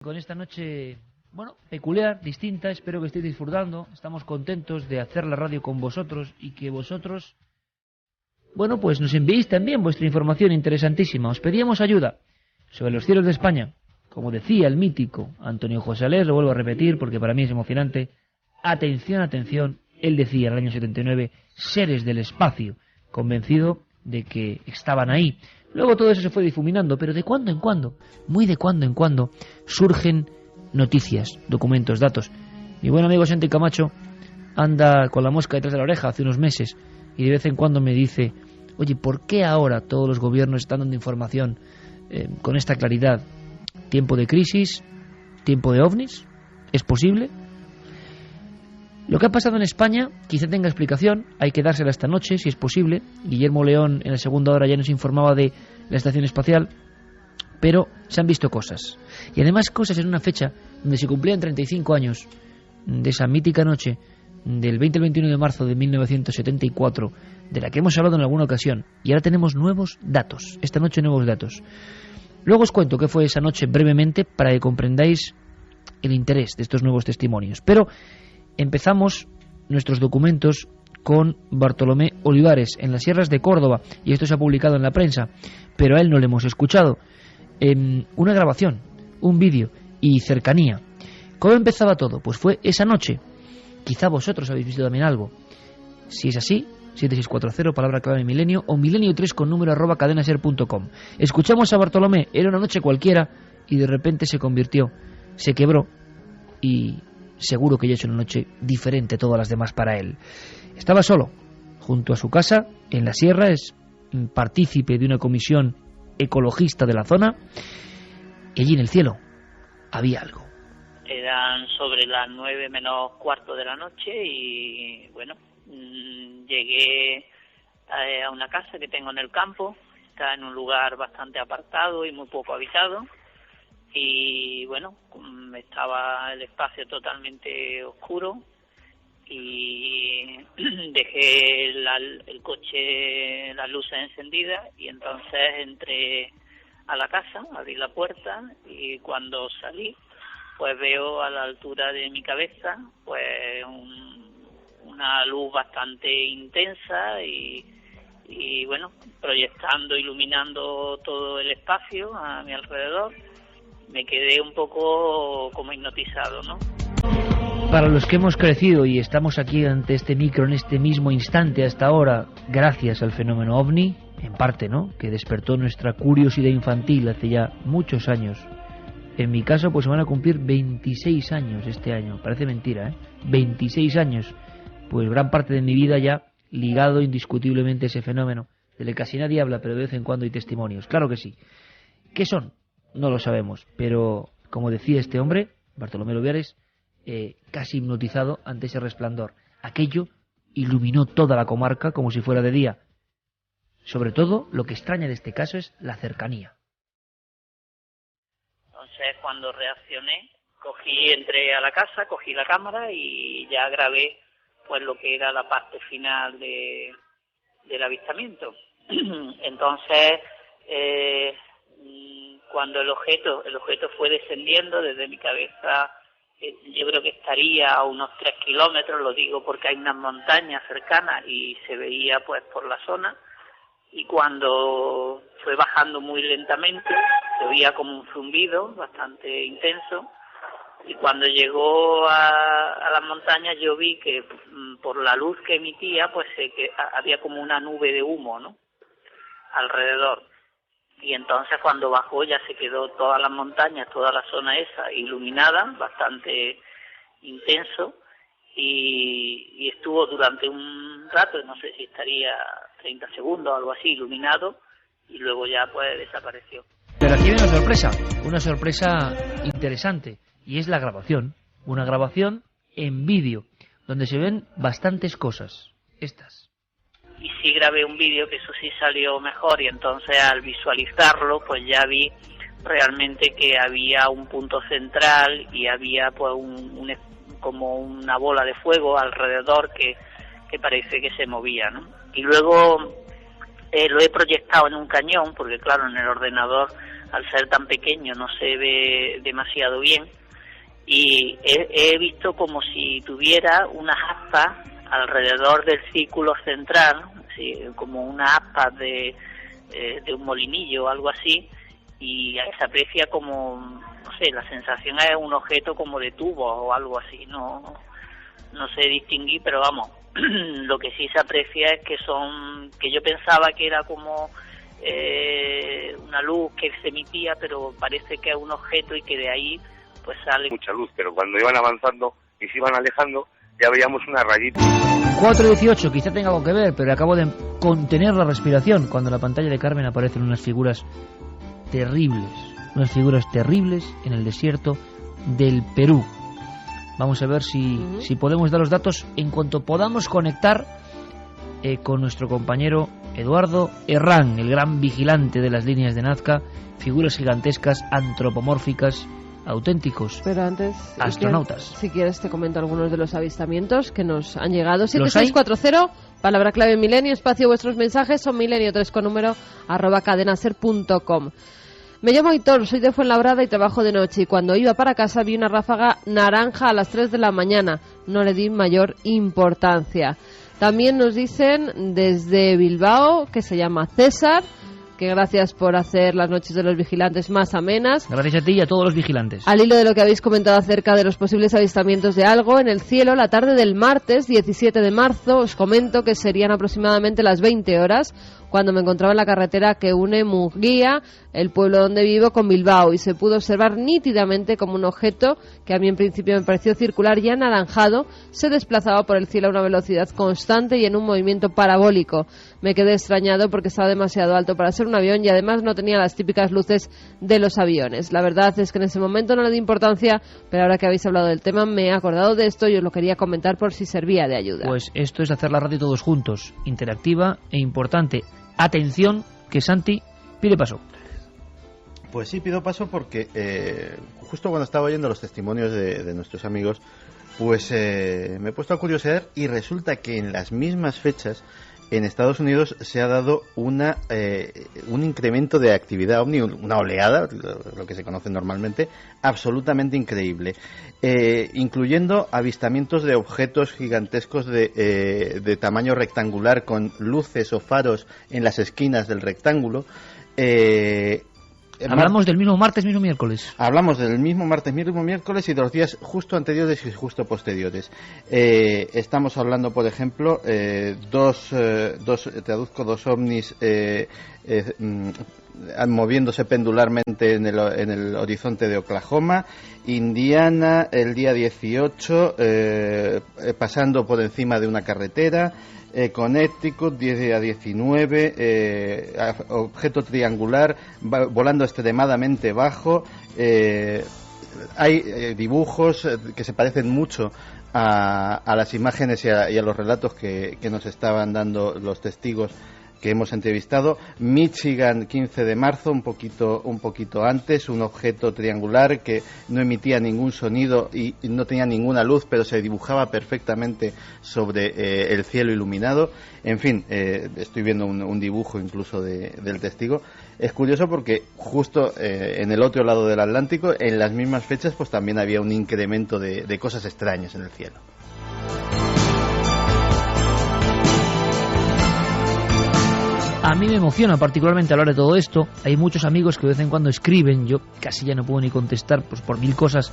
Con esta noche, peculiar, distinta, espero que estéis disfrutando. Estamos contentos de hacer la radio con vosotros y que vosotros, pues nos enviéis también vuestra información interesantísima. Os pedíamos ayuda sobre los cielos de España. Como decía el mítico Antonio José Alés, lo vuelvo a repetir porque para mí es emocionante. Atención, atención, él decía en el año 79, seres del espacio, convencido de que estaban ahí. Luego todo eso se fue difuminando, pero de cuando en cuando, muy de cuando en cuando, surgen noticias, documentos, datos. Mi buen amigo Santi Camacho anda con la mosca detrás de la oreja hace unos meses y de vez en cuando me dice, oye, ¿por qué ahora todos los gobiernos están dando información con esta claridad? ¿Tiempo de crisis? ¿Tiempo de ovnis? ¿Es posible? Lo que ha pasado en España quizá tenga explicación, hay que dársela esta noche, si es posible. Guillermo León en la segunda hora ya nos informaba de la estación espacial, pero se han visto cosas. Y además cosas en una fecha donde se cumplían 35 años de esa mítica noche del 20 al 21 de marzo de 1974, de la que hemos hablado en alguna ocasión. Y ahora tenemos nuevos datos, esta noche nuevos datos. Luego os cuento qué fue esa noche brevemente para que comprendáis el interés de estos nuevos testimonios. Pero empezamos nuestros documentos con Bartolomé Olivares en las sierras de Córdoba, y esto se ha publicado en la prensa, pero a él no le hemos escuchado. Una grabación, un vídeo y cercanía. ¿Cómo empezaba todo? Pues fue esa noche. Quizá vosotros habéis visto también algo. Si es así, 7640, palabra clave milenio, o milenio3 con número @cadenaser.com. Escuchamos a Bartolomé, era una noche cualquiera y de repente se convirtió, se quebró y seguro que ya es una noche diferente a todas las demás para él. Estaba solo, junto a su casa, en la sierra, es partícipe de una comisión ecologista de la zona, y allí en el cielo había algo. Eran sobre las 9 menos cuarto de la noche y llegué a una casa que tengo en el campo, está en un lugar bastante apartado y muy poco habitado. Y estaba el espacio totalmente oscuro y dejé el coche, las luces encendidas, y entonces entré a la casa, abrí la puerta y cuando salí pues veo a la altura de mi cabeza pues una luz bastante intensa y proyectando, iluminando todo el espacio a mi alrededor. Me quedé un poco como hipnotizado, ¿no? Para los que hemos crecido y estamos aquí ante este micro en este mismo instante hasta ahora, gracias al fenómeno OVNI, en parte, ¿no?, que despertó nuestra curiosidad infantil hace ya muchos años. En mi caso, pues se van a cumplir 26 años este año. Parece mentira, ¿eh? 26 años. Pues gran parte de mi vida ya ligado indiscutiblemente a ese fenómeno, del que casi nadie habla, pero de vez en cuando hay testimonios. Claro que sí. ¿Qué son? No lo sabemos, pero como decía este hombre, Bartolomé Olivares, casi hipnotizado ante ese resplandor. Aquello iluminó toda la comarca como si fuera de día. Sobre todo, lo que extraña de este caso es la cercanía. Entonces, cuando reaccioné, entré a la casa, cogí la cámara y ya grabé pues lo que era la parte final del avistamiento. Entonces, cuando el objeto fue descendiendo desde mi cabeza, yo creo que estaría a unos 3 kilómetros, lo digo porque hay unas montañas cercanas y se veía pues por la zona, y cuando fue bajando muy lentamente, se oía como un zumbido bastante intenso, y cuando llegó a las montañas yo vi que por la luz que emitía pues que había como una nube de humo, ¿no?, alrededor. Y entonces cuando bajó ya se quedó todas las montañas, toda la zona esa iluminada, bastante intenso, y estuvo durante un rato, no sé si estaría 30 segundos o algo así, iluminado, y luego ya pues desapareció. Pero aquí hay una sorpresa interesante, y es la grabación, una grabación en vídeo, donde se ven bastantes cosas, estas. Y sí grabé un vídeo que eso sí salió mejor, y entonces al visualizarlo pues ya vi realmente que había un punto central y había pues como una bola de fuego alrededor que parece que se movía, ¿no? Y luego lo he proyectado en un cañón, porque claro, en el ordenador, al ser tan pequeño, no se ve demasiado bien, y he visto como si tuviera unas aspas alrededor del círculo central, ¿sí? Como unas aspas de un molinillo o algo así, y se aprecia como, no sé, la sensación es un objeto como de tubo o algo así, no sé distinguir, pero vamos, lo que sí se aprecia es que yo pensaba que era como una luz que se emitía, pero parece que es un objeto y que de ahí pues sale mucha luz, pero cuando iban avanzando y se iban alejando ya veíamos una rayita. 4:18, quizá tenga algo que ver, pero acabo de contener la respiración cuando en la pantalla de Carmen aparecen unas figuras terribles en el desierto del Perú. Vamos a ver si podemos dar los datos en cuanto podamos conectar con nuestro compañero Eduardo Herrán, el gran vigilante de las líneas de Nazca, figuras gigantescas, antropomórficas, auténticos pero antes, astronautas. Si quieres te comento algunos de los avistamientos que nos han llegado. 7640, palabra clave Milenio, espacio vuestros mensajes, son milenio3 con número @cadenaser.com. Me llamo Aitor, soy de Fuenlabrada y trabajo de noche, y cuando iba para casa vi una ráfaga naranja a las 3 de la mañana. No le di mayor importancia. También nos dicen desde Bilbao, que se llama César, que gracias por hacer las noches de los vigilantes más amenas. Gracias a ti y a todos los vigilantes. Al hilo de lo que habéis comentado acerca de los posibles avistamientos de algo en el cielo, la tarde del martes 17 de marzo, os comento que serían aproximadamente las 20 horas, cuando me encontraba en la carretera que une Munguía, el pueblo donde vivo, con Bilbao, y se pudo observar nítidamente como un objeto que a mí en principio me pareció circular y anaranjado, se desplazaba por el cielo a una velocidad constante y en un movimiento parabólico. Me quedé extrañado porque estaba demasiado alto para ser un avión y además no tenía las típicas luces de los aviones. La verdad es que en ese momento no le di importancia, pero ahora que habéis hablado del tema me he acordado de esto y os lo quería comentar por si servía de ayuda. Pues esto es hacer la radio todos juntos, interactiva e importante. Atención, que Santi pide paso. Pues sí, pido paso porque justo cuando estaba oyendo los testimonios de nuestros amigos, pues me he puesto a curiosear y resulta que en las mismas fechas en Estados Unidos se ha dado un incremento de actividad ovni, una oleada, lo que se conoce normalmente, absolutamente increíble, incluyendo avistamientos de objetos gigantescos de tamaño rectangular con luces o faros en las esquinas del rectángulo. Hablamos del mismo martes, mismo miércoles. Hablamos del mismo martes, mismo miércoles y de los días justo anteriores y justo posteriores. Estamos hablando, por ejemplo, dos ovnis moviéndose pendularmente en el horizonte de Oklahoma, Indiana, el día 18, pasando por encima de una carretera. Connecticut, 10 a 19, objeto triangular, volando extremadamente bajo. Hay dibujos que se parecen mucho a las imágenes y a los relatos que nos estaban dando los testigos que hemos entrevistado. Michigan, 15 de marzo, un poquito antes, un objeto triangular que no emitía ningún sonido y no tenía ninguna luz, pero se dibujaba perfectamente sobre el cielo iluminado. En fin, estoy viendo un dibujo incluso del testigo. Es curioso porque justo en el otro lado del Atlántico, en las mismas fechas, pues también había un incremento de cosas extrañas en el cielo. A mí me emociona particularmente hablar de todo esto. Hay muchos amigos que de vez en cuando escriben, yo casi ya no puedo ni contestar pues por mil cosas,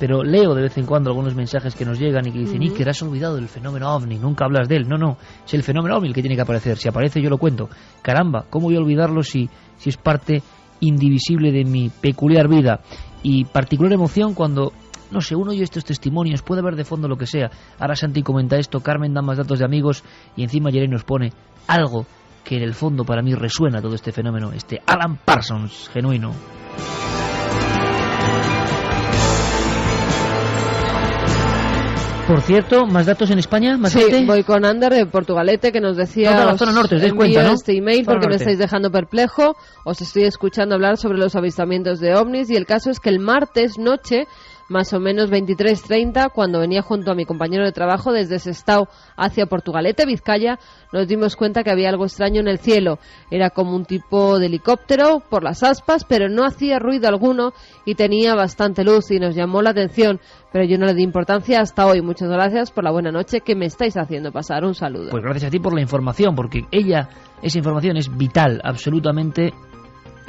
pero leo de vez en cuando algunos mensajes que nos llegan y que dicen, Iker, has olvidado del fenómeno ovni, nunca hablas de él. No, es el fenómeno ovni el que tiene que aparecer. Si aparece yo lo cuento. Caramba, ¿cómo voy a olvidarlo si es parte indivisible de mi peculiar vida? Y particular emoción cuando, no sé, uno oye estos testimonios, puede haber de fondo lo que sea. Ahora Santi comenta esto, Carmen da más datos de amigos y encima Yerén nos pone algo que en el fondo para mí resuena todo este fenómeno, este Alan Parsons genuino. Por cierto, ¿más datos en España? ¿Más gente? Voy con Ander de Portugalete, que nos decía... Toda la zona norte, os dais cuenta, ¿no? Este email porque me estáis dejando perplejo. Os estoy escuchando hablar sobre los avistamientos de ovnis y el caso es que el martes noche más o menos 23:30, cuando venía junto a mi compañero de trabajo desde Sestao hacia Portugalete, Vizcaya, nos dimos cuenta que había algo extraño en el cielo. Era como un tipo de helicóptero por las aspas, pero no hacía ruido alguno y tenía bastante luz y nos llamó la atención, pero yo no le di importancia hasta hoy. Muchas gracias por la buena noche que me estáis haciendo pasar. Un saludo. Pues gracias a ti por la información, porque esa información es vital, absolutamente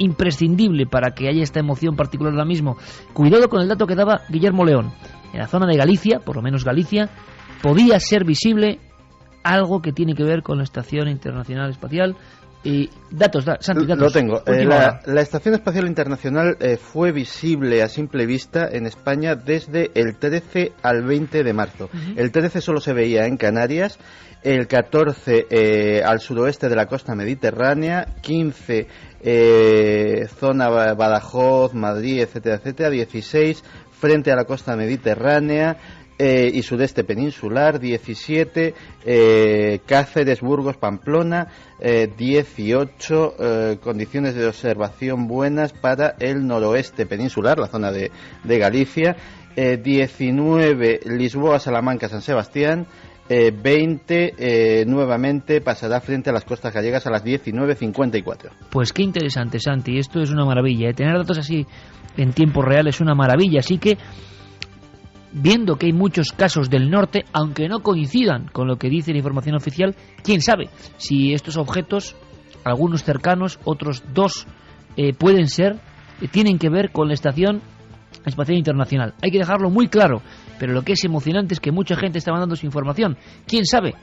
imprescindible para que haya esta emoción particular ahora mismo. Cuidado con el dato que daba Guillermo León. En la zona de Galicia, por lo menos Galicia, podía ser visible algo que tiene que ver con la Estación Internacional Espacial. Datos, Santi, datos. Lo tengo. La Estación Espacial Internacional fue visible a simple vista en España desde el 13 al 20 de marzo. El 13 solo se veía en Canarias, el 14 al suroeste de la costa mediterránea, 15 zona Badajoz, Madrid, etcétera, etcétera, 16 frente a la costa mediterránea y sudeste peninsular, 17 Cáceres, Burgos, Pamplona, 18 condiciones de observación buenas para el noroeste peninsular, la zona de Galicia, 19 Lisboa, Salamanca, San Sebastián, 20 nuevamente pasará frente a las costas gallegas a las 19:54. Pues qué interesante, Santi, esto es una maravilla, tener datos así en tiempo real es una maravilla, así que viendo que hay muchos casos del norte, aunque no coincidan con lo que dice la información oficial, quién sabe si estos objetos, algunos cercanos, otros dos pueden ser, tienen que ver con la Estación Espacial Internacional. Hay que dejarlo muy claro, pero lo que es emocionante es que mucha gente está mandando su información. Quién sabe,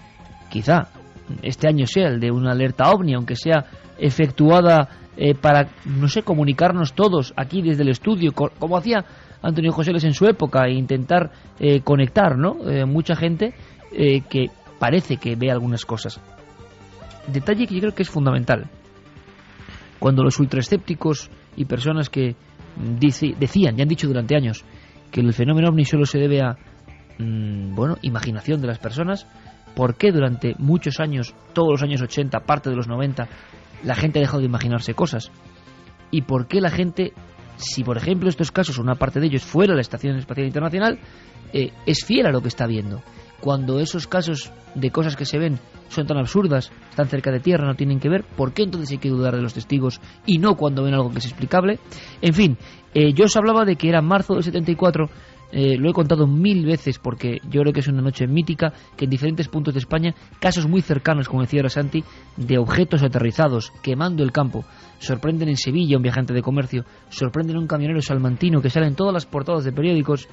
quizá este año sea el de una alerta OVNI, aunque sea efectuada para, no sé, comunicarnos todos aquí desde el estudio, como hacía Antonio José en su época, e intentar conectar, ¿no? Mucha gente que parece que ve algunas cosas. Detalle que yo creo que es fundamental. Cuando los ultraescépticos y personas que decían, ya han dicho durante años, que el fenómeno OVNI solo se debe a imaginación de las personas, ¿por qué durante muchos años, todos los años 80, parte de los 90, la gente ha dejado de imaginarse cosas? ¿Y por qué la gente, si por ejemplo estos casos, una parte de ellos fuera la Estación Espacial Internacional, es fiel a lo que está viendo? Cuando esos casos de cosas que se ven son tan absurdas, están cerca de tierra, no tienen que ver, ¿por qué entonces hay que dudar de los testigos y no cuando ven algo que es explicable? En fin, yo os hablaba de que era marzo del 74, lo he contado 1000 veces porque yo creo que es una noche mítica, que en diferentes puntos de España, casos muy cercanos, como decía Santi, de objetos aterrizados quemando el campo. Sorprenden en Sevilla un viajante de comercio, sorprenden a un camionero salmantino que sale en todas las portadas de periódicos.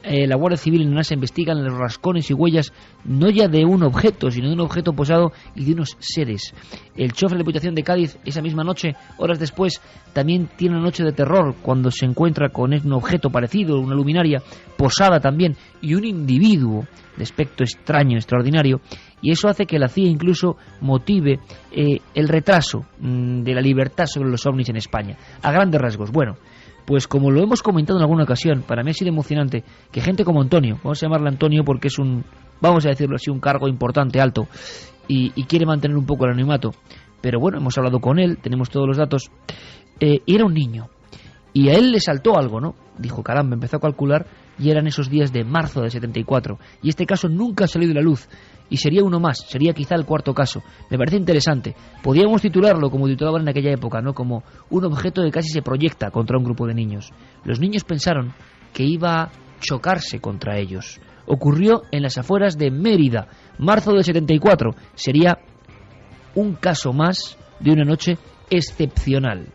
La Guardia Civil en NASA investigan los rascones y huellas no ya de un objeto, sino de un objeto posado y de unos seres. El chofer de la Diputación de Cádiz, esa misma noche, horas después, también tiene una noche de terror cuando se encuentra con un objeto parecido, una luminaria posada también, y un individuo de aspecto extraño, extraordinario, y eso hace que la CIA incluso motive el retraso de la libertad sobre los ovnis en España, a grandes rasgos. Bueno, pues como lo hemos comentado en alguna ocasión, para mí ha sido emocionante que gente como Antonio, vamos a llamarle Antonio porque es vamos a decirlo así, un cargo importante, alto, y quiere mantener un poco el anonimato, pero bueno, hemos hablado con él, tenemos todos los datos, y era un niño, y a él le saltó algo, ¿no? Dijo, caramba, empezó a calcular, y eran esos días de marzo del 74, y este caso nunca ha salido a la luz, y sería uno más, sería quizá el cuarto caso. Me parece interesante. Podríamos titularlo como titulaban en aquella época, ¿no? Como un objeto que casi se proyecta contra un grupo de niños. Los niños pensaron que iba a chocarse contra ellos. Ocurrió en las afueras de Mérida, marzo del 74. Sería un caso más de una noche excepcional.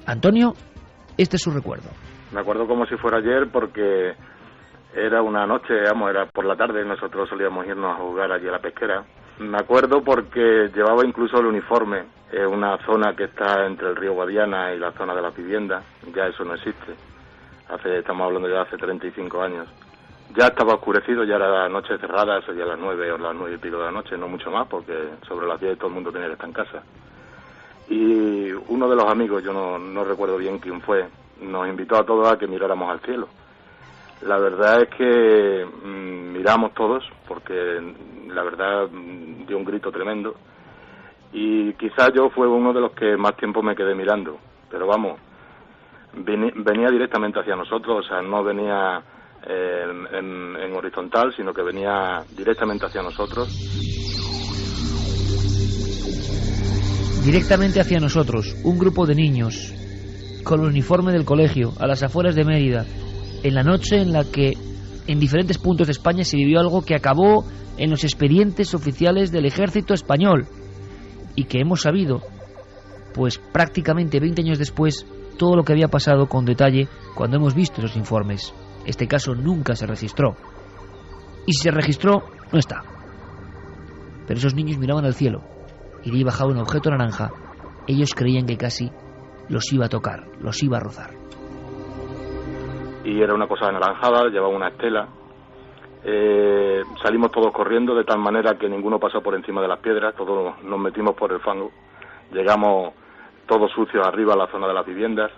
Antonio, este es su recuerdo. Me acuerdo como si fuera ayer porque era una noche, era por la tarde, nosotros solíamos irnos a jugar allí a la pesquera. Me acuerdo porque llevaba incluso el uniforme, una zona que está entre el río Guadiana y la zona de las viviendas, ya eso no existe. Estamos hablando ya de hace 35 años. Ya estaba oscurecido, ya era la noche cerrada, eso ya a las 9 o las 9 y pico de la noche, no mucho más, porque sobre las 10 todo el mundo tenía que estar en casa. Y uno de los amigos, yo no recuerdo bien quién fue, nos invitó a todos a que miráramos al cielo. La verdad es que miramos todos, porque la verdad dio un grito tremendo, y quizás yo fue uno de los que más tiempo me quedé mirando, pero vamos, venía directamente hacia nosotros, o sea, no venía en horizontal, sino que venía directamente hacia nosotros. Directamente hacia nosotros, un grupo de niños con el uniforme del colegio, a las afueras de Mérida, en la noche en la que en diferentes puntos de España se vivió algo que acabó en los expedientes oficiales del ejército español y que hemos sabido, pues prácticamente 20 años después, todo lo que había pasado con detalle cuando hemos visto esos informes. Este caso nunca se registró. Y si se registró, no está. Pero esos niños miraban al cielo y de ahí bajaba un objeto naranja. Ellos creían que casi los iba a tocar, los iba a rozar. Y era una cosa anaranjada, llevaba una estela. Salimos todos corriendo de tal manera que ninguno pasó por encima de las piedras, todos nos metimos por el fango. Llegamos todos sucios arriba a la zona de las viviendas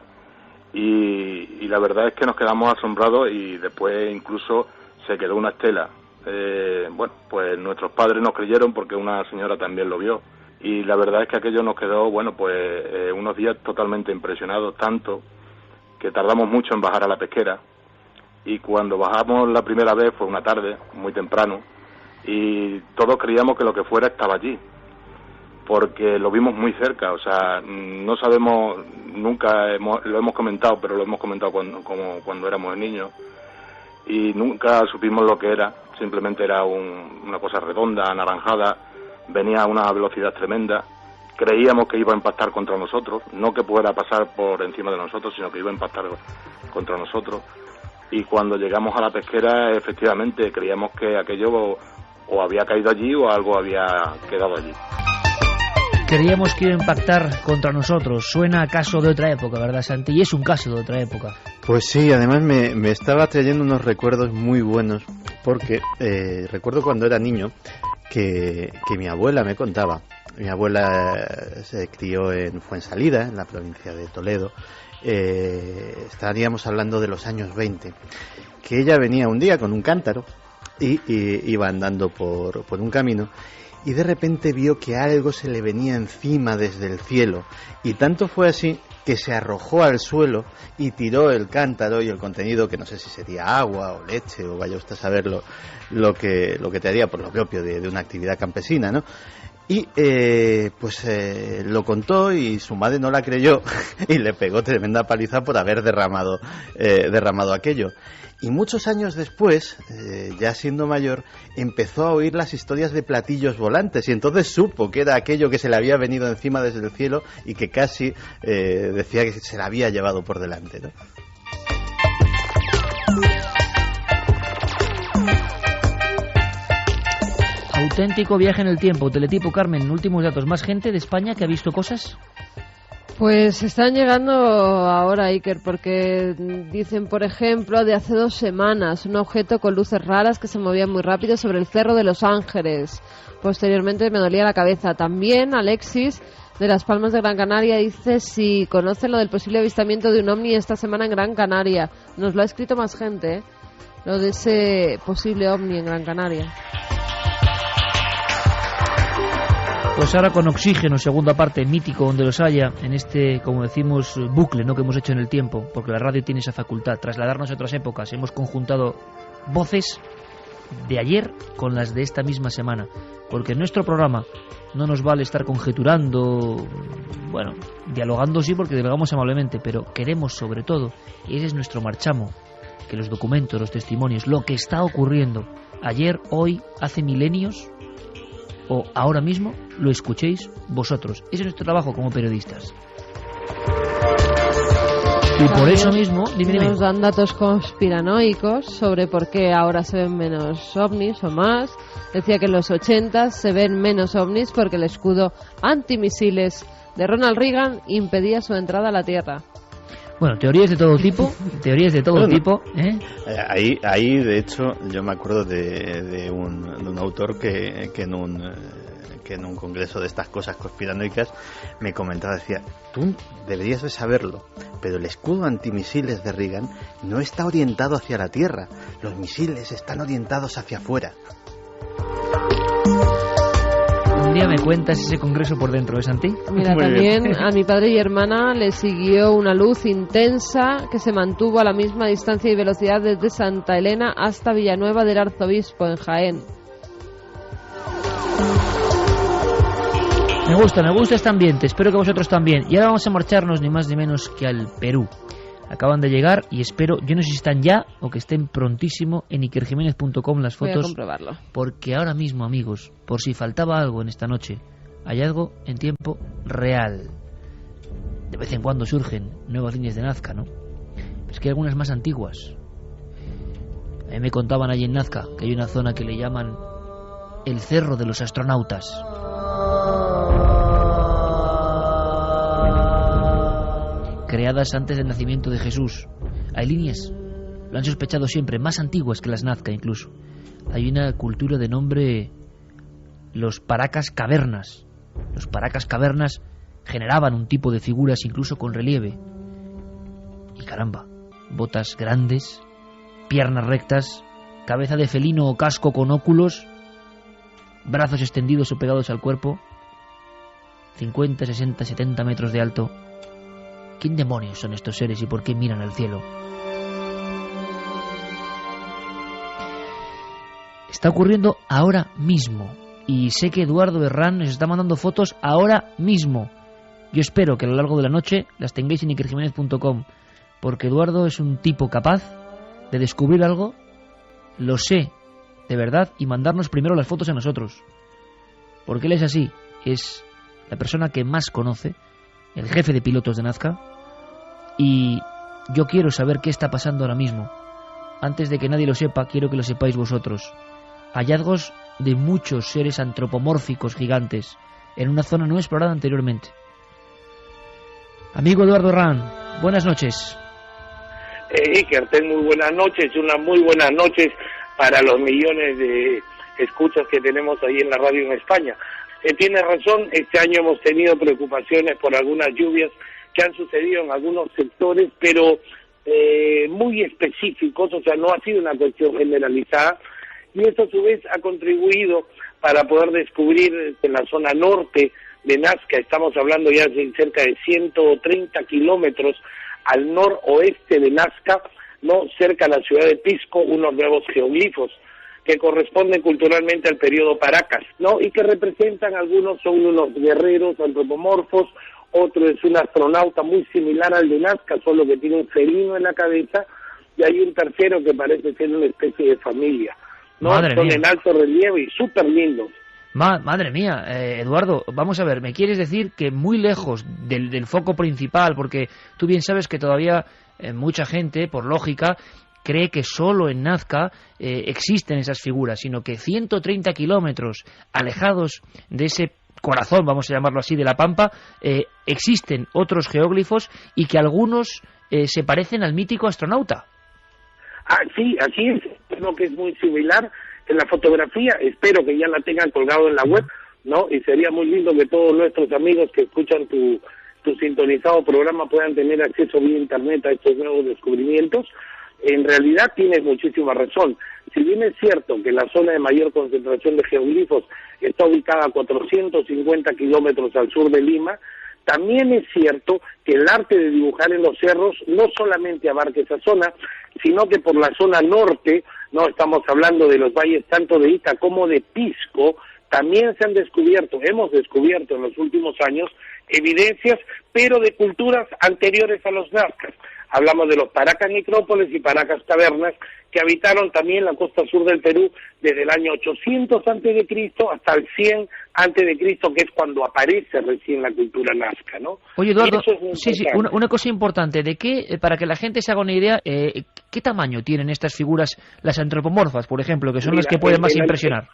y la verdad es que nos quedamos asombrados y después incluso se quedó una estela. Bueno, pues nuestros padres nos creyeron porque una señora también lo vio. Y la verdad es que aquello nos quedó, bueno, pues unos días totalmente impresionados, tanto que tardamos mucho en bajar a la pesquera. Y cuando bajamos la primera vez fue una tarde, muy temprano, y todos creíamos que lo que fuera estaba allí, porque lo vimos muy cerca. O sea, no sabemos, nunca lo hemos comentado, pero lo hemos comentado cuando éramos niños, y nunca supimos lo que era. Simplemente era una cosa redonda, anaranjada, venía a una velocidad tremenda. Creíamos que iba a impactar contra nosotros, no que pudiera pasar por encima de nosotros, sino que iba a impactar contra nosotros. Y cuando llegamos a la pesquera, efectivamente, creíamos que aquello o había caído allí o algo había quedado allí. Creíamos que iba a impactar contra nosotros. Suena a caso de otra época, ¿verdad, Santi? Y es un caso de otra época. Pues sí, además me estaba trayendo unos recuerdos muy buenos, porque recuerdo cuando era niño que mi abuela me contaba. Mi abuela se crió en Fuensalida, en la provincia de Toledo. Estaríamos hablando de los años 20, que ella venía un día con un cántaro y iba andando por un camino y de repente vio que algo se le venía encima desde el cielo, y tanto fue así que se arrojó al suelo y tiró el cántaro y el contenido, que no sé si sería agua o leche o vaya usted a saber lo que te haría por lo propio de una actividad campesina, ¿no? Y lo contó y su madre no la creyó y le pegó tremenda paliza por haber derramado aquello. Y muchos años después, ya siendo mayor, empezó a oír las historias de platillos volantes y entonces supo que era aquello que se le había venido encima desde el cielo y que casi decía que se la había llevado por delante, ¿no? Auténtico viaje en el tiempo. Teletipo, Carmen, últimos datos. ¿Más gente de España que ha visto cosas? Pues están llegando ahora, Iker, porque dicen, por ejemplo, de hace 2 semanas, un objeto con luces raras que se movía muy rápido sobre el Cerro de los Ángeles. Posteriormente me dolía la cabeza. También Alexis, de Las Palmas de Gran Canaria, dice si conoce lo del posible avistamiento de un ovni esta semana en Gran Canaria. Nos lo ha escrito más gente, lo de ese posible ovni en Gran Canaria. Pues ahora con Oxígeno, segunda parte, mítico donde los haya, en este, como decimos, bucle, ¿no?, que hemos hecho en el tiempo, porque la radio tiene esa facultad, trasladarnos a otras épocas. Hemos conjuntado voces de ayer con las de esta misma semana, porque en nuestro programa no nos vale estar conjeturando, bueno, dialogando sí, porque dialogamos amablemente, pero queremos sobre todo, y ese es nuestro marchamo, que los documentos, los testimonios, lo que está ocurriendo ayer, hoy, hace milenios o ahora mismo, lo escuchéis vosotros. Ese es nuestro trabajo como periodistas. Y por eso mismo, dime. Nos dan datos conspiranoicos sobre por qué ahora se ven menos ovnis o más. Decía que en los 80 se ven menos ovnis porque el escudo antimisiles de Ronald Reagan impedía su entrada a la Tierra. Bueno, teorías de todo tipo, tipo. Ahí, de hecho, yo me acuerdo de un autor que en un congreso de estas cosas conspiranoicas me comentaba, decía, tú deberías de saberlo, pero el escudo antimisiles de Reagan no está orientado hacia la Tierra, los misiles están orientados hacia afuera. día me cuentas ese congreso por dentro, ¿eh, Santi? Mira, Muy también bien. a mi padre y hermana le siguió una luz intensa que se mantuvo a la misma distancia y velocidad desde Santa Elena hasta Villanueva del Arzobispo, en Jaén. Me gusta este ambiente, espero que vosotros también. Y ahora vamos a marcharnos ni más ni menos que al Perú. Acaban de llegar y espero, yo no sé si están ya o que estén prontísimo en ikerjimenez.com las Voy a fotos, comprobarlo. porque ahora mismo, amigos, por si faltaba algo en esta noche, hay algo en tiempo real. De vez en cuando surgen nuevas líneas de Nazca, ¿no? Pero es que hay algunas más antiguas. A mí me contaban allí en Nazca que hay una zona que le llaman el Cerro de los Astronautas. Creadas antes del nacimiento de Jesús. Hay líneas, lo han sospechado siempre, más antiguas que las Nazca incluso. Hay una cultura de nombre los Paracas Cavernas. Los Paracas Cavernas generaban un tipo de figuras incluso con relieve. Y caramba, botas grandes, piernas rectas, cabeza de felino o casco con óculos, brazos extendidos o pegados al cuerpo, 50, 60, 70 metros de alto. ¿Quién demonios son estos seres y por qué miran al cielo? Está ocurriendo ahora mismo. Y sé que Eduardo Herrán nos está mandando fotos ahora mismo. Yo espero que a lo largo de la noche las tengáis en ikerjimenez.com, porque Eduardo es un tipo capaz de descubrir algo, lo sé, de verdad, y mandarnos primero las fotos a nosotros. Porque él es así, es la persona que más conoce, el jefe de pilotos de Nazca, y yo quiero saber qué está pasando ahora mismo. Antes de que nadie lo sepa, quiero que lo sepáis vosotros. Hallazgos de muchos seres antropomórficos gigantes en una zona no explorada anteriormente. Amigo Eduardo Herrán, buenas noches. Iker, ten muy buenas noches, unas muy buenas noches para los millones de escuchas que tenemos ahí en la radio en España. Tienes razón, este año hemos tenido preocupaciones por algunas lluvias que han sucedido en algunos sectores, pero muy específicos, o sea, no ha sido una cuestión generalizada, y esto a su vez ha contribuido para poder descubrir en la zona norte de Nazca, estamos hablando ya de cerca de 130 kilómetros al noroeste de Nazca, no cerca de la ciudad de Pisco, unos nuevos geoglifos que corresponden culturalmente al periodo Paracas, ¿no? Y que representan, algunos son unos guerreros antropomorfos, otro es un astronauta muy similar al de Nazca, solo que tiene un felino en la cabeza, y hay un tercero que parece ser una especie de familia, ¿no? Madre son mía. en alto relieve y súper lindos. Madre mía, Eduardo, vamos a ver, me quieres decir que muy lejos del foco principal, porque tú bien sabes que todavía mucha gente, por lógica, cree que solo en Nazca existen esas figuras, sino que 130 kilómetros alejados de ese corazón, vamos a llamarlo así, de la Pampa, existen otros geóglifos y que algunos se parecen al mítico astronauta. Ah, sí, así es, creo que es muy similar en la fotografía, espero que ya la tengan colgado en la web, ¿no? Y sería muy lindo que todos nuestros amigos que escuchan tu sintonizado programa puedan tener acceso vía internet a estos nuevos descubrimientos. En realidad tienes muchísima razón. Si bien es cierto que la zona de mayor concentración de geoglifos está ubicada a 450 kilómetros al sur de Lima, también es cierto que el arte de dibujar en los cerros no solamente abarca esa zona, sino que por la zona norte, no estamos hablando de los valles tanto de Ita como de Pisco, también se han descubierto, hemos descubierto en los últimos años evidencias, pero de culturas anteriores a los nazcas. Hablamos de los Paracas Necrópolis y Paracas Cavernas, que habitaron también la costa sur del Perú desde el año 800 a.C. hasta el 100 a.C., que es cuando aparece recién la cultura nazca, ¿no? Oye, Eduardo, Es sí, una cosa importante, de qué, para que la gente se haga una idea, ¿qué tamaño tienen estas figuras, las antropomorfas, por ejemplo, que son las que pueden más impresionar?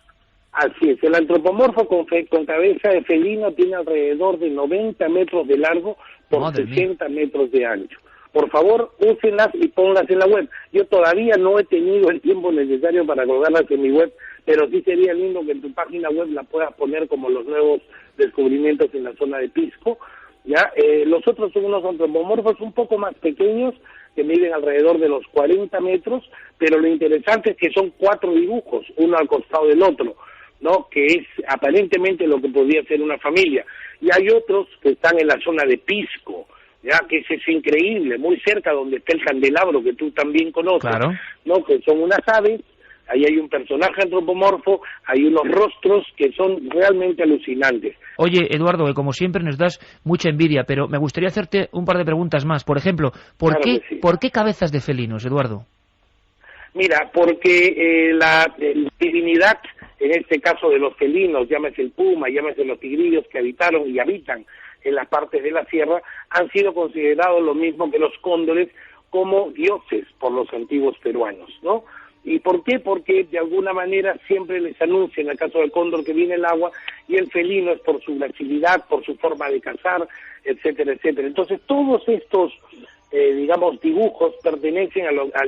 Así es, el antropomorfo con cabeza de felino tiene alrededor de 90 metros de largo por Madre 60 metros de ancho. Por favor, úsenlas y ponlas en la web. Yo todavía no he tenido el tiempo necesario para colgarlas en mi web, pero sí sería lindo que en tu página web la puedas poner como los nuevos descubrimientos en la zona de Pisco. ¿Ya? Los otros son unos antropomorfos un poco más pequeños, que miden alrededor de los 40 metros, pero lo interesante es que son 4 dibujos, uno al costado del otro, ¿no? Que es aparentemente lo que podría ser una familia. Y hay otros que están en la zona de Pisco, ya que ese es increíble, muy cerca donde está el candelabro que tú también conoces, Claro. ¿no? Que son unas aves, ahí hay un personaje antropomorfo, hay unos rostros que son realmente alucinantes. Oye, Eduardo, que como siempre nos das mucha envidia, pero me gustaría hacerte un par de preguntas más. Por ejemplo, Claro que sí. ¿por qué cabezas de felinos, Eduardo? Mira, porque la divinidad, en este caso de los felinos, llámese el puma, llámese los tigrillos que habitaron y habitan en las partes de la sierra, han sido considerados lo mismo que los cóndores como dioses por los antiguos peruanos, ¿no? ¿Y por qué? Porque de alguna manera siempre les anuncia, en el caso del cóndor, que viene el agua, y el felino es por su gracilidad, por su forma de cazar, etcétera, etcétera. Entonces todos estos digamos, dibujos pertenecen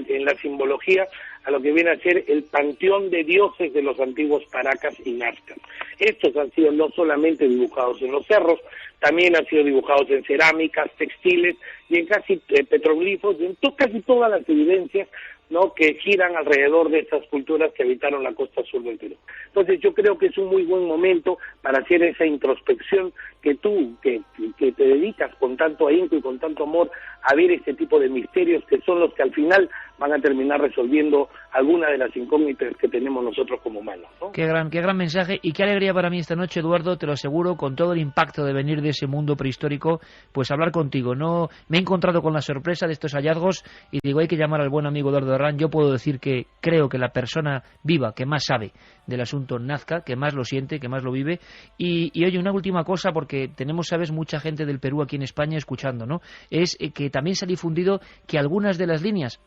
en la simbología a lo que viene a ser el panteón de dioses de los antiguos Paracas y Nazcas. Estos han sido no solamente dibujados en los cerros, también han sido dibujados en cerámicas, textiles y en casi petroglifos, en casi todas las evidencias, ¿no?, que giran alrededor de estas culturas que habitaron la costa sur del Perú. Entonces yo creo que es un muy buen momento para hacer esa introspección que tú, que te dedicas con tanto ahínco y con tanto amor a ver este tipo de misterios que son los que al final van a terminar resolviendo alguna de las incógnitas que tenemos nosotros como humanos, ¿no? Qué gran mensaje y qué alegría para mí esta noche, Eduardo, te lo aseguro, con todo el impacto de venir de ese mundo prehistórico, pues hablar contigo. No me he encontrado con la sorpresa de estos hallazgos y digo, hay que llamar al buen amigo Eduardo Herrán. Yo puedo decir que creo que la persona viva que más sabe del asunto Nazca, que más lo siente, que más lo vive. Y oye, una última cosa, porque tenemos, sabes, mucha gente del Perú aquí en España escuchando, ¿no? Es que también se ha difundido que algunas de las líneas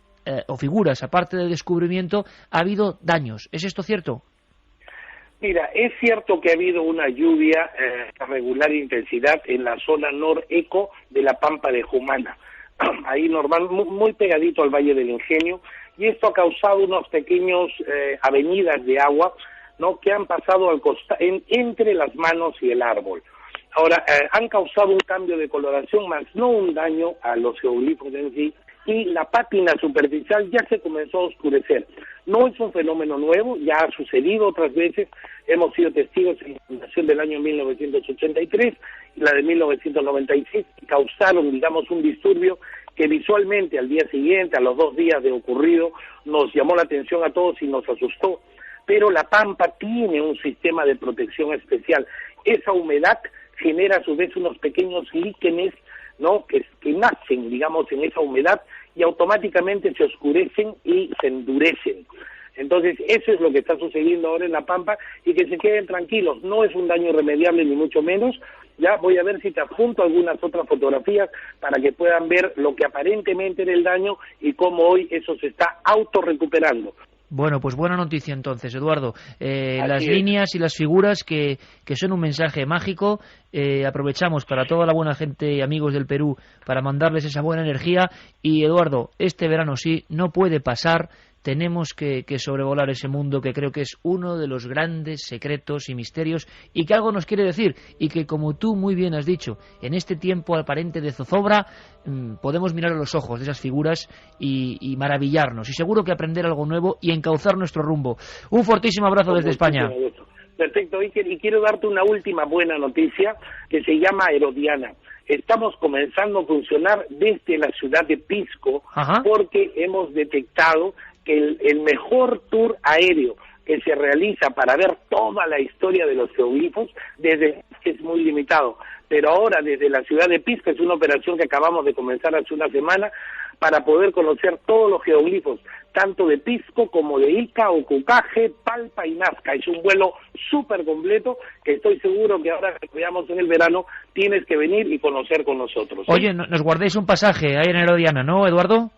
o figuras, aparte del descubrimiento, ha habido daños. ¿Es esto cierto? Mira, es cierto que ha habido una lluvia de regular intensidad en la zona noreco de la Pampa de Jumana, ahí normal, muy pegadito al Valle del Ingenio, y esto ha causado unos pequeños avenidas de agua, ¿no?, que han pasado entre las manos y el árbol. Ahora, han causado un cambio de coloración, más no un daño a los geoglifos en sí, y la pátina superficial ya se comenzó a oscurecer. No es un fenómeno nuevo, ya ha sucedido otras veces, hemos sido testigos en la inundación del año 1983 y la de 1996, que causaron, digamos, un disturbio que visualmente al día siguiente, a los 2 días de ocurrido, nos llamó la atención a todos y nos asustó. Pero la Pampa tiene un sistema de protección especial. Esa humedad genera a su vez unos pequeños líquenes, ¿no?, que nacen, digamos, en esa humedad y automáticamente se oscurecen y se endurecen. Entonces, eso es lo que está sucediendo ahora en La Pampa, y que se queden tranquilos, no es un daño irremediable ni mucho menos. Ya voy a ver si te adjunto algunas otras fotografías para que puedan ver lo que aparentemente era el daño y cómo hoy eso se está autorrecuperando. Bueno, pues buena noticia entonces, Eduardo. Las es. líneas y las figuras que son un mensaje mágico. Aprovechamos para toda la buena gente y amigos del Perú para mandarles esa buena energía. Y Eduardo, este verano sí, no puede pasar. Tenemos que sobrevolar ese mundo que creo que es uno de los grandes secretos y misterios y que algo nos quiere decir y que, como tú muy bien has dicho, en este tiempo aparente de zozobra podemos mirar a los ojos de esas figuras y maravillarnos y seguro que aprender algo nuevo y encauzar nuestro rumbo. Un fortísimo abrazo desde España. Perfecto, Iker, y quiero darte una última buena noticia que se llama Herodiana. Estamos comenzando a funcionar desde la ciudad de Pisco. Ajá. Porque hemos detectado que el mejor tour aéreo que se realiza para ver toda la historia de los geoglifos es muy limitado. Pero ahora desde la ciudad de Pisco es una operación que acabamos de comenzar hace una semana para poder conocer todos los geoglifos, tanto de Pisco como de Ica, Ocucaje, Palpa y Nazca. Es un vuelo súper completo que estoy seguro que ahora que veamos en el verano tienes que venir y conocer con nosotros, ¿sí? Oye, nos guardéis un pasaje ahí en Herodiana, ¿no, Eduardo?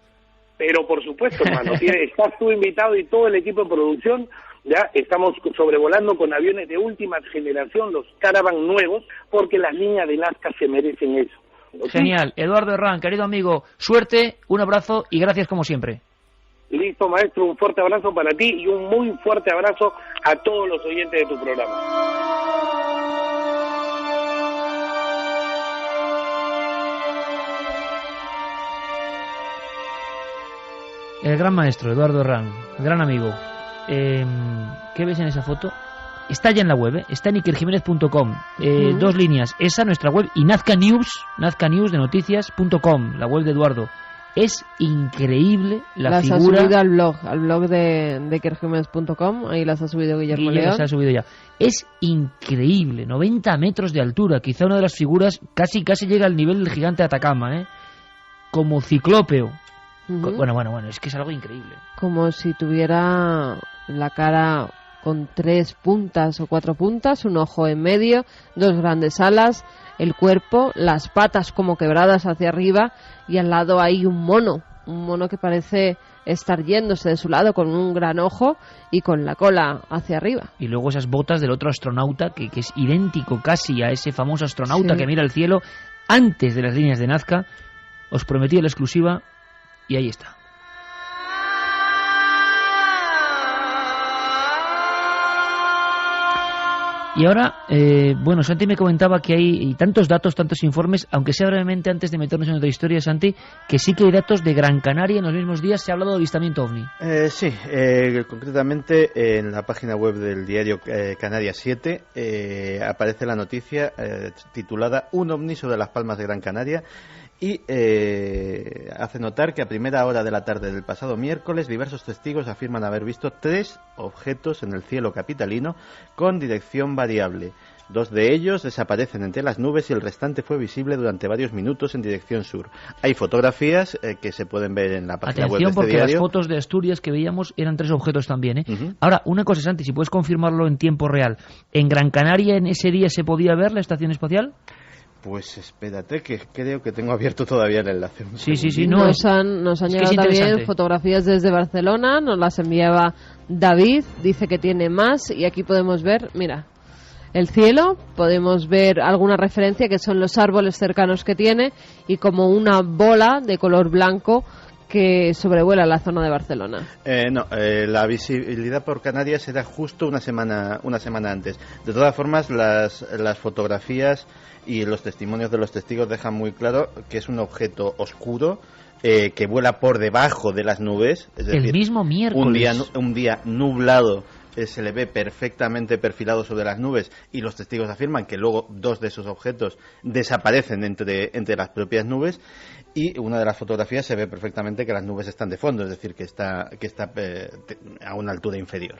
Pero por supuesto, hermano, estás tú invitado y todo el equipo de producción. Ya estamos sobrevolando con aviones de última generación, los Caravan nuevos, porque las líneas de Nazca se merecen eso. ¿Sí? Genial. Eduardo Herrán, querido amigo, suerte, un abrazo y gracias como siempre. Listo, maestro, un fuerte abrazo para ti y un muy fuerte abrazo a todos los oyentes de tu programa. El gran maestro, Eduardo Herrán, gran amigo. ¿Qué ves en esa foto? está ya en la web, está en ikerjiménez.com, 2 líneas, esa nuestra web, y Nazca News de noticias.com, la web de Eduardo. Es increíble la figura. Las ha subido al blog de ikerjiménez.com, ahí las ha subido Guillermo León. Las ha subido ya. Es increíble, 90 metros de altura, quizá una de las figuras casi llega al nivel del gigante de Atacama, como ciclópeo. Bueno, es que es algo increíble. Como si tuviera la cara con 3 puntas o 4 puntas, un ojo en medio, 2 grandes alas, el cuerpo, las patas como quebradas hacia arriba, y al lado hay un mono que parece estar yéndose de su lado con un gran ojo y con la cola hacia arriba. Y luego esas botas del otro astronauta que es idéntico casi a ese famoso astronauta que mira el cielo antes de las líneas de Nazca. Os prometí la exclusiva y ahí está. Y ahora, Santi me comentaba que hay tantos datos, tantos informes, aunque sea brevemente antes de meternos en otra historia, Santi, que sí que hay datos de Gran Canaria. En los mismos días se ha hablado de avistamiento ovni. Sí, concretamente en la página web del diario Canarias 7 aparece la noticia titulada Un ovni sobre las Palmas de Gran Canaria. Y hace notar que a primera hora de la tarde del pasado miércoles diversos testigos afirman haber visto 3 objetos en el cielo capitalino con dirección variable. 2 de ellos desaparecen entre las nubes y el restante fue visible durante varios minutos en dirección sur. Hay fotografías que se pueden ver en la página web de este porque diario. Las fotos de Asturias que veíamos eran 3 objetos también, Ahora, una cosa, Santi, si puedes confirmarlo en tiempo real. ¿En Gran Canaria en ese día se podía ver la estación espacial? Pues espérate, que creo que tengo abierto todavía el enlace. Sí. Nos han llegado también fotografías desde Barcelona, nos las enviaba David, dice que tiene más, y aquí podemos ver, mira, el cielo, podemos ver alguna referencia que son los árboles cercanos que tiene, y como una bola de color blanco que sobrevuela la zona de Barcelona. La visibilidad por Canarias era justo una semana antes. De todas formas, las fotografías y los testimonios de los testigos dejan muy claro que es un objeto oscuro que vuela por debajo de las nubes. Es decir, el mismo miércoles. Un día nublado se le ve perfectamente perfilado sobre las nubes, y los testigos afirman que luego 2 de esos objetos desaparecen entre las propias nubes, y una de las fotografías se ve perfectamente que las nubes están de fondo, es decir, que está a una altura inferior.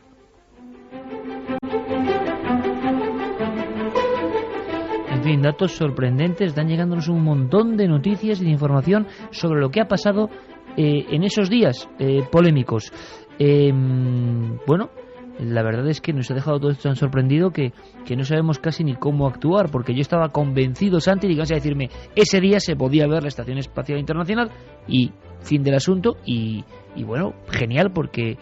En fin, datos sorprendentes, están llegándonos un montón de noticias y de información sobre lo que ha pasado en esos días polémicos. La verdad es que nos ha dejado todo esto tan sorprendido que no sabemos casi ni cómo actuar, porque yo estaba convencido, Santi, de que ibas a decirme, ese día se podía ver la Estación Espacial Internacional y fin del asunto, y bueno, genial, porque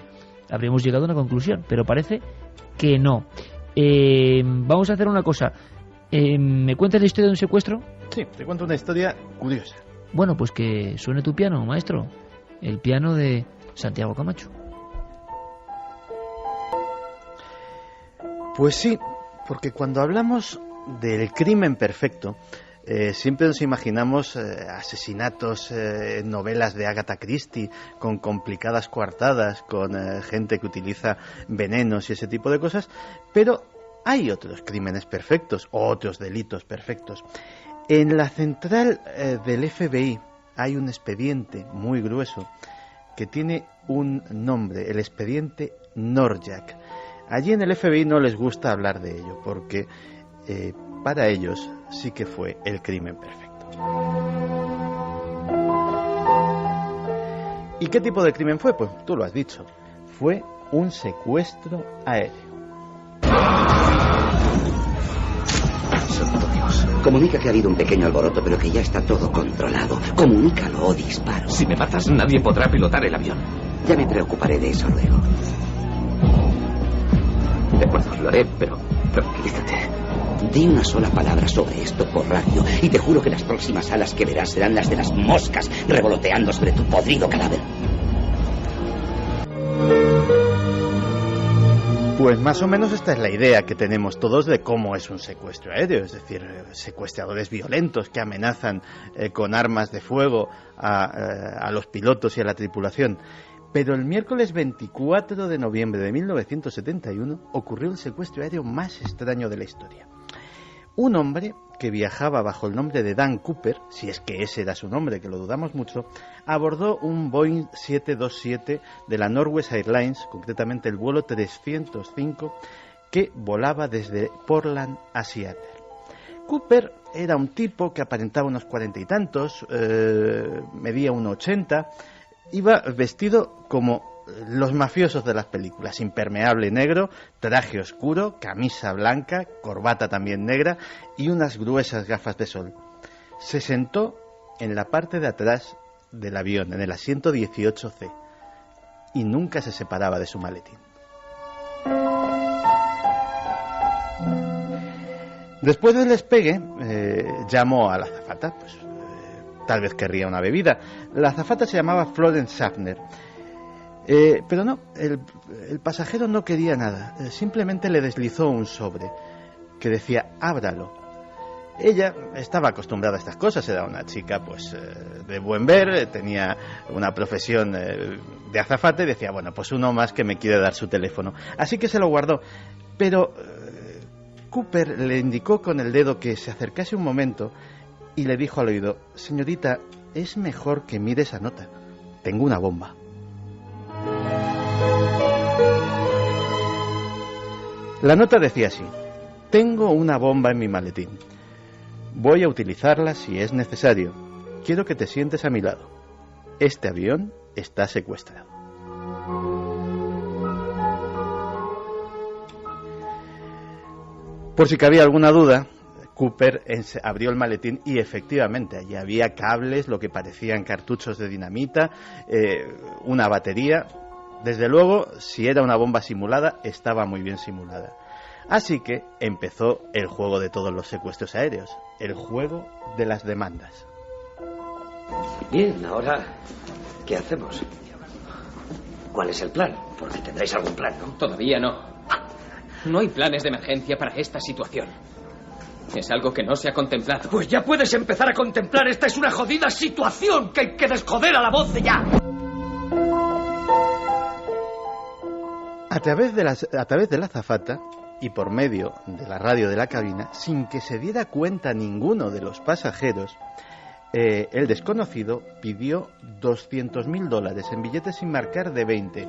habríamos llegado a una conclusión, pero parece que no. Vamos a hacer una cosa. ¿Me cuentas la historia de un secuestro? Sí, te cuento una historia curiosa. Bueno, pues que suene tu piano, maestro. El piano de Santiago Camacho. Pues sí, porque cuando hablamos del crimen perfecto, siempre nos imaginamos asesinatos, novelas de Agatha Christie, con complicadas coartadas, con gente que utiliza venenos y ese tipo de cosas, pero hay otros crímenes perfectos, otros delitos perfectos. En la central del FBI hay un expediente muy grueso que tiene un nombre, el expediente Norjak. Allí en el FBI no les gusta hablar de ello, porque para ellos sí que fue el crimen perfecto. ¿Y qué tipo de crimen fue? Pues tú lo has dicho, fue un secuestro aéreo. Santo Dios. Comunica que ha habido un pequeño alboroto, pero que ya está todo controlado. Comunícalo o disparo. Si me matas, nadie podrá pilotar el avión. Ya me preocuparé de eso luego. De acuerdo, lo haré, pero tranquilízate. Di una sola palabra sobre esto por radio y te juro que las próximas alas que verás serán las de las moscas revoloteando sobre tu podrido cadáver. Pues más o menos esta es la idea que tenemos todos de cómo es un secuestro aéreo, es decir, secuestradores violentos que amenazan con armas de fuego a los pilotos y a la tripulación. Pero el miércoles 24 de noviembre de 1971 ocurrió el secuestro aéreo más extraño de la historia. Un hombre que viajaba bajo el nombre de Dan Cooper, si es que ese era su nombre, que lo dudamos mucho, abordó un Boeing 727 de la Northwest Airlines, concretamente el vuelo 305, que volaba desde Portland a Seattle. Cooper era un tipo que aparentaba unos 40 y tantos, medía 1,80, iba vestido como los mafiosos de las películas, impermeable negro, traje oscuro, camisa blanca, corbata también negra y unas gruesas gafas de sol. Se sentó en la parte de atrás del avión, en el asiento 18C, y nunca se separaba de su maletín. Después del despegue, llamó a la azafata, tal vez querría una bebida. La azafata se llamaba Florence Schaffner. Pero no, el pasajero no quería nada, simplemente le deslizó un sobre que decía ábralo. Ella estaba acostumbrada a estas cosas, era una chica de buen ver, tenía una profesión de azafata y decía, bueno, pues uno más que me quiere dar su teléfono. Así que se lo guardó, pero Cooper le indicó con el dedo que se acercase un momento y le dijo al oído, señorita, es mejor que mire esa nota, tengo una bomba. La nota decía así: tengo una bomba en mi maletín. Voy a utilizarla si es necesario. Quiero que te sientes a mi lado. Este avión está secuestrado. Por si cabía alguna duda, Cooper abrió el maletín y efectivamente allí había cables, lo que parecían cartuchos de dinamita, una batería. Desde luego, si era una bomba simulada, estaba muy bien simulada. Así que empezó el juego de todos los secuestros aéreos, el juego de las demandas. Bien, ahora, ¿qué hacemos? ¿Cuál es el plan? Porque tendréis algún plan, ¿no? Todavía no. No hay planes de emergencia para esta situación. Es algo que no se ha contemplado. Pues ya puedes empezar a contemplar. Esta es una jodida situación que hay que desjoder a la voz de ya. A través de la azafata y por medio de la radio de la cabina, sin que se diera cuenta ninguno de los pasajeros, el desconocido pidió $200.000 en billetes sin marcar de 20,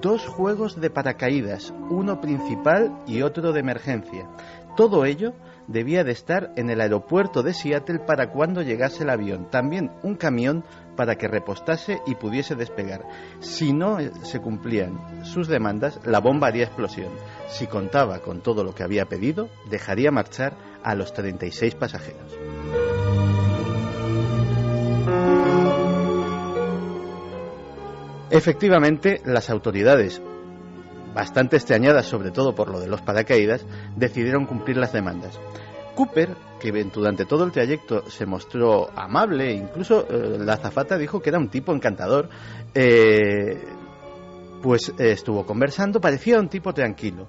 2 juegos de paracaídas, uno principal y otro de emergencia. Todo ello debía de estar en el aeropuerto de Seattle para cuando llegase el avión. También un camión para que repostase y pudiese despegar. Si no se cumplían sus demandas, la bomba haría explosión. Si contaba con todo lo que había pedido, dejaría marchar a los 36 pasajeros. Efectivamente, las autoridades, bastante extrañadas sobre todo por lo de los paracaídas, decidieron cumplir las demandas. Cooper, que durante todo el trayecto se mostró amable, incluso la azafata dijo que era un tipo encantador, estuvo conversando, parecía un tipo tranquilo.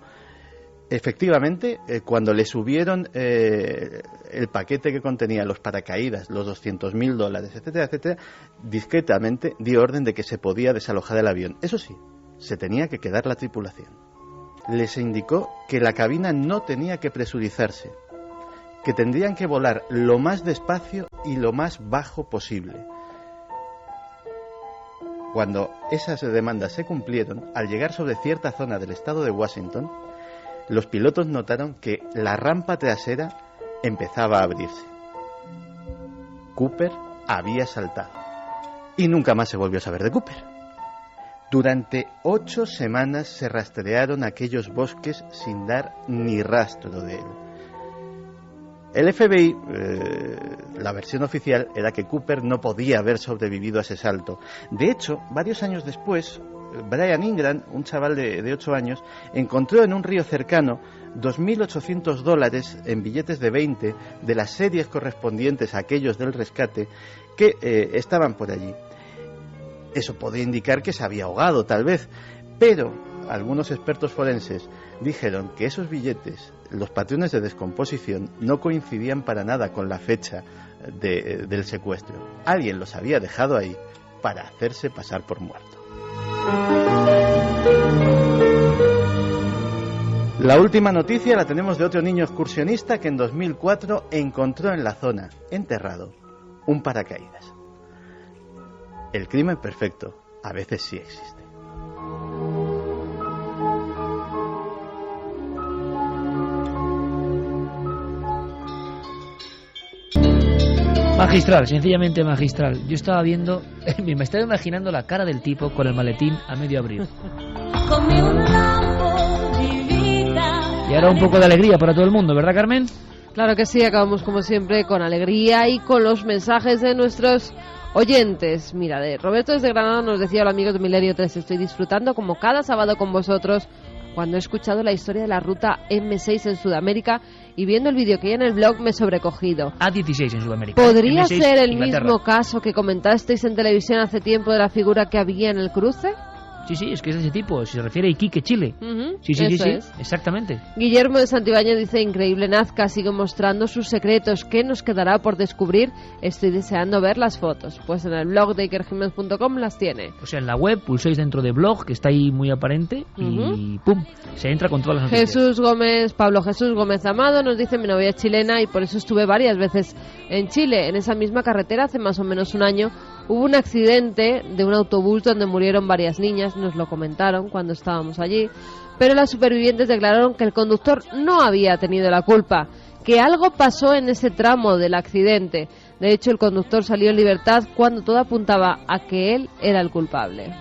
Efectivamente, cuando le subieron el paquete que contenía los paracaídas, los $200.000, etcétera, etcétera, discretamente dio orden de que se podía desalojar el avión. Eso sí, se tenía que quedar la tripulación. Les indicó que la cabina no tenía que presurizarse, que tendrían que volar lo más despacio y lo más bajo posible. Cuando esas demandas se cumplieron, al llegar sobre cierta zona del estado de Washington, los pilotos notaron que la rampa trasera empezaba a abrirse. Cooper había saltado. Y nunca más se volvió a saber de Cooper. Durante 8 semanas se rastrearon aquellos bosques sin dar ni rastro de él. El FBI, la versión oficial, era que Cooper no podía haber sobrevivido a ese salto. De hecho, varios años después, Brian Ingram, un chaval de 8 años, encontró en un río cercano $2.800 en billetes de 20 de las series correspondientes a aquellos del rescate que estaban por allí. Eso podía indicar que se había ahogado, tal vez, pero algunos expertos forenses dijeron que esos billetes, los patrones de descomposición, no coincidían para nada con la fecha del secuestro. Alguien los había dejado ahí para hacerse pasar por muerto. La última noticia la tenemos de otro niño excursionista que en 2004 encontró en la zona, enterrado, un paracaídas. El crimen perfecto a veces sí existe. Magistral, sencillamente magistral. Yo estaba viendo, me estaba imaginando la cara del tipo con el maletín a medio abrir. Y ahora un poco de alegría para todo el mundo, ¿verdad, Carmen? Claro que sí, acabamos como siempre con alegría y con los mensajes de nuestros oyentes. Mira, Roberto desde Granada nos decía: hola amigos de Milenio 3, estoy disfrutando como cada sábado con vosotros cuando he escuchado la historia de la ruta M6 en Sudamérica y viendo el vídeo que hay en el blog me he sobrecogido. A16 en Sudamérica. ¿Podría M6, ser el Inglaterra. mismo caso que comentasteis en televisión hace tiempo de la figura que había en el cruce? Sí, es que es de ese tipo, se refiere a Iquique, Chile. Sí, es. Exactamente. Guillermo de Santibáñez dice: increíble, Nazca sigue mostrando sus secretos. ¿Qué nos quedará por descubrir? Estoy deseando ver las fotos. Pues en el blog de ikerjimenez.com las tiene. O sea, en la web pulséis dentro de blog, que está ahí muy aparente, y ¡pum! Se entra con todas las noticias. Pablo Jesús Gómez Amado nos dice: mi novia es chilena y por eso estuve varias veces en Chile. En esa misma carretera hace más o menos un año hubo un accidente de un autobús donde murieron varias niñas, nos lo comentaron cuando estábamos allí, pero las supervivientes declararon que el conductor no había tenido la culpa, que algo pasó en ese tramo del accidente. De hecho, el conductor salió en libertad cuando todo apuntaba a que él era el culpable.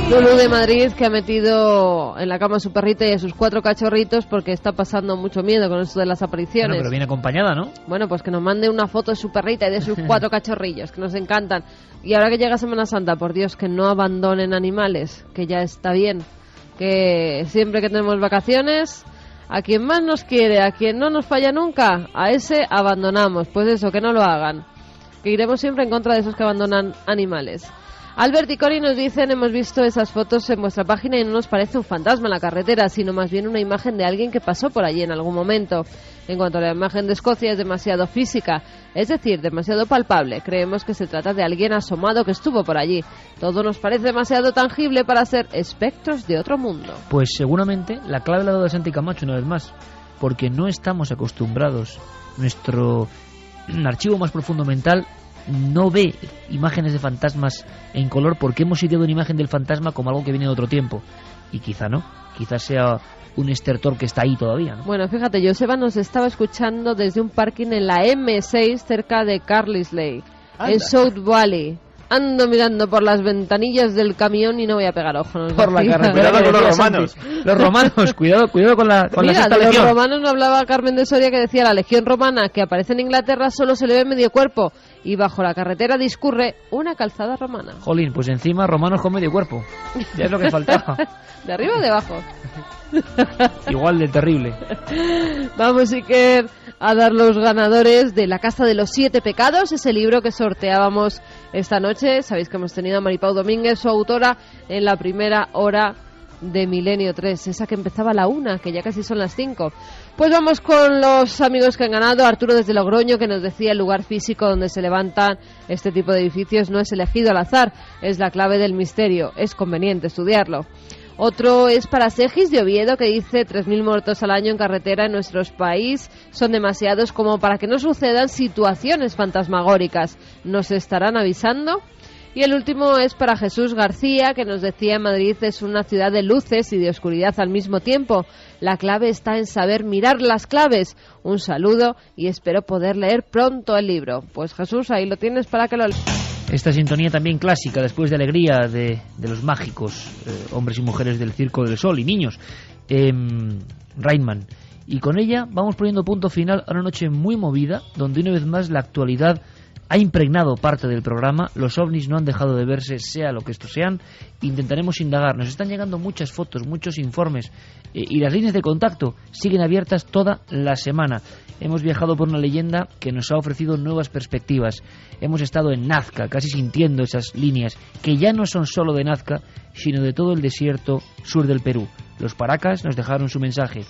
Lulu de Madrid, que ha metido en la cama a su perrita y a sus 4 cachorritos porque está pasando mucho miedo con esto de las apariciones. Bueno, pero viene acompañada, ¿no? Bueno, pues que nos mande una foto de su perrita y de sus 4 cachorrillos, que nos encantan. Y ahora que llega Semana Santa, por Dios, que no abandonen animales, que ya está bien. Que siempre que tenemos vacaciones, a quien más nos quiere, a quien no nos falla nunca, a ese abandonamos. Pues eso, que no lo hagan. Que iremos siempre en contra de esos que abandonan animales. Albert y Cori nos dicen: hemos visto esas fotos en vuestra página y no nos parece un fantasma en la carretera, sino más bien una imagen de alguien que pasó por allí en algún momento. En cuanto a la imagen de Escocia, es demasiado física, es decir, demasiado palpable. Creemos que se trata de alguien asomado que estuvo por allí. Todo nos parece demasiado tangible para ser espectros de otro mundo. Pues seguramente la clave la ha dado Santi Camacho una vez más, porque no estamos acostumbrados. Nuestro archivo más profundo mental no ve imágenes de fantasmas en color porque hemos ideado una imagen del fantasma como algo que viene de otro tiempo. Y quizá no, quizás sea un estertor que está ahí todavía, ¿no? Bueno, fíjate, Joseba nos estaba escuchando desde un parking en la M6 cerca de Carlisle, en South Valley. Ando mirando por las ventanillas del camión y no voy a pegar ojo. Por la carretera con los romanos. Los romanos, cuidado con la sexta de legión. Los romanos no hablaba Carmen de Soria, que decía: la legión romana que aparece en Inglaterra solo se le ve medio cuerpo y bajo la carretera discurre una calzada romana. Jolín, pues encima romanos con medio cuerpo. Ya es lo que faltaba. ¿De arriba o de abajo? Igual de terrible. Vamos, Iker, a dar los ganadores de La Casa de los 7 Pecados, ese libro que sorteábamos esta noche. Sabéis que hemos tenido a Maripau Domínguez, su autora, en la primera hora de Milenio 3, esa que empezaba a la 1, que ya casi son las 5. Pues vamos con los amigos que han ganado. Arturo desde Logroño, que nos decía: el lugar físico donde se levantan este tipo de edificios no es elegido al azar, es la clave del misterio, es conveniente estudiarlo. Otro es para Segis de Oviedo, que dice: 3.000 muertos al año en carretera en nuestro país son demasiados como para que no sucedan situaciones fantasmagóricas. ¿Nos estarán avisando? Y el último es para Jesús García, que nos decía: Madrid es una ciudad de luces y de oscuridad al mismo tiempo. La clave está en saber mirar las claves. Un saludo y espero poder leer pronto el libro. Pues Jesús, ahí lo tienes para que lo leas. Esta sintonía también clásica, después de Alegría, de los mágicos, hombres y mujeres del Circo del Sol y niños, Rainman. Y con ella vamos poniendo punto final a una noche muy movida, donde una vez más la actualidad ha impregnado parte del programa. Los ovnis no han dejado de verse, sea lo que estos sean. Intentaremos indagar. Nos están llegando muchas fotos, muchos informes, y las líneas de contacto siguen abiertas toda la semana. Hemos viajado por una leyenda que nos ha ofrecido nuevas perspectivas. Hemos estado en Nazca, casi sintiendo esas líneas, que ya no son solo de Nazca, sino de todo el desierto sur del Perú. Los Paracas nos dejaron su mensaje.